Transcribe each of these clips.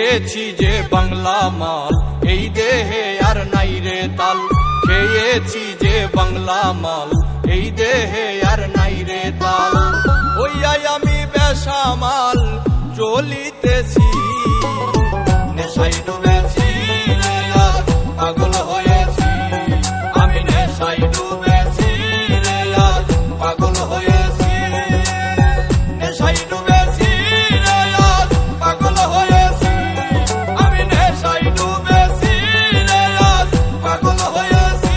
খেয়েছি যে বাংলা মাল, এই দেহে আর নাই রে তাল। খেয়েছি যে বাংলা মাল, এই দেহে আর নাই রে তাল। ওইয়াই আমি বেসামাল চলিতেছি, নেশাই ডুবেছি রে আজ পাগল হয়েছি। আমি নেশাই ডুবেছি রে আজ পাগল হয়েছি। নেশাই ডুবেছি রে আজ পাগল হয়েছি। আমি নেশাই ডুবেছি রে আজ পাগল হয়েছি।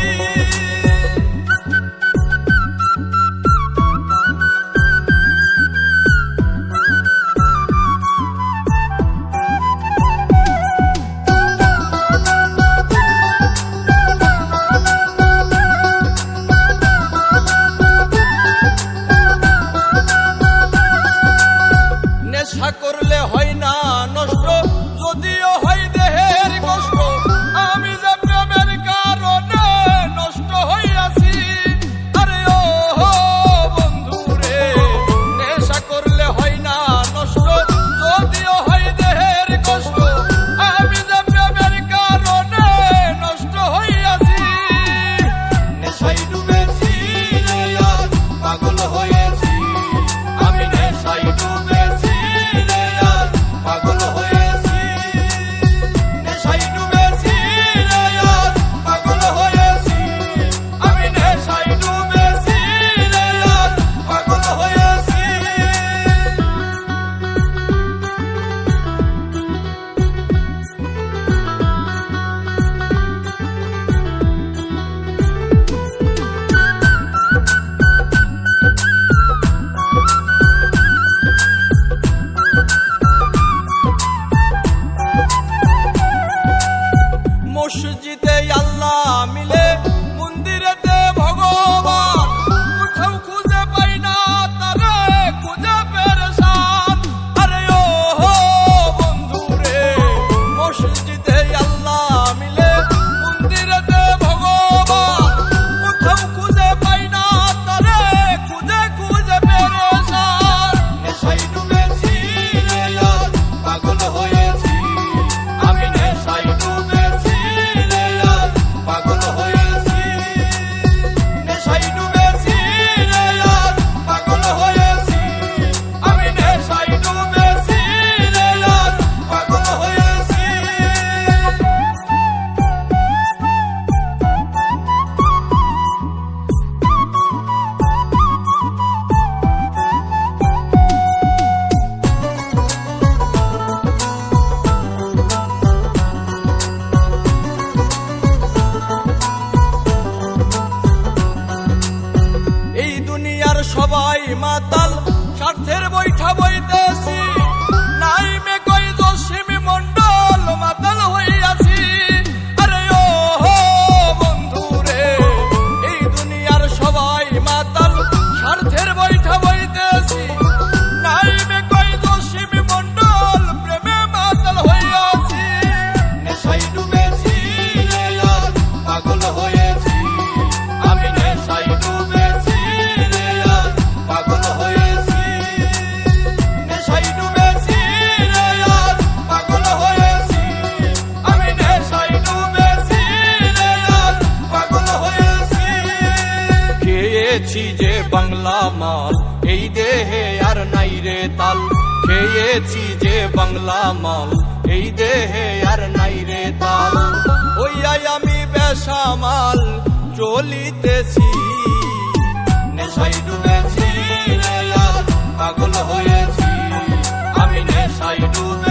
নেশা করলে হয় না নষ্ট, যদিও হয় দেহের কষ্ট। আমি যে প্রেমের কারণে নষ্ট হইয়াছি। আরে ও বন্ধু রে, নেশা করলে হয় না নষ্ট, যদিও হয় দেহের কষ্ট। আমি যে প্রেমের কারণে নষ্ট হইয়াছি। নেশাই ডুবেছি রে আজ পাগল হয়েছি। আমি নেশাই ডুবেছি রে আজ পাগল হয়েছি। নেশাই ডুবেছি রে আজ পাগল হয়েছি। আমি নেশাই ডুবেছি রে আজ পাগল হয়েছি। মসজিদে আল্লাহ মিলে, মন্দিরেতে ভগবান। কোথাও খুঁজে পাই না তারে, খুঁজে পেরেশান। আরে ও বন্ধু রে, মসজিদে আল্লাহ মিলে, মন্দিরেতে ভগবান। কোথাও খুঁজে পাই না তারে, খুঁজে খুঁজে পেরেশান। নেশাই ডুবেছি রে আজ পাগল হয়েছি। আমি নেশাই ডুবেছি রে আজ পাগল হয়েছি। নেশাই ডুবেছি রে আজ পাগল হয়েছি। আমি নেশাই ডুবেছি রে আজ পাগল হয়েছি। এই দুনিয়ার সবাই মাতাল, স্বার্থের বৈঠা বইতেছি। নাই মে কই জসিম মন্ডল, মাতাল হইয়াছি। আরে ও বন্ধু রে, এই দুনিয়ার সবাই মাতাল, স্বার্থের বৈঠা বইতেছি। নাই মে কই জসিম মন্ডল, প্রেমে মাতাল হইয়াছি। নেশাই ডুবেছি রে আজ পাগল হয়েছি। আমি নেশাই ডুবেছি রে আজ পাগল হয়েছি। নেশাই ডুবেছি রে আজ পাগল হয়েছি। আমি নেশাই ডুবেছি রে আজ পাগল হয়েছি। খেয়েছি যে বাংলা মাল, এই দেহে আর নাই রে তাল। খেয়েছি যে বাংলা মাল, এই দেহে আর নাই রে তাল। ওইয়াই আমি বেসামাল চলিতেছি, নেশাই ডুবেছি রে আজ পাগল হয়েছি। আমি নেশাই ডুবে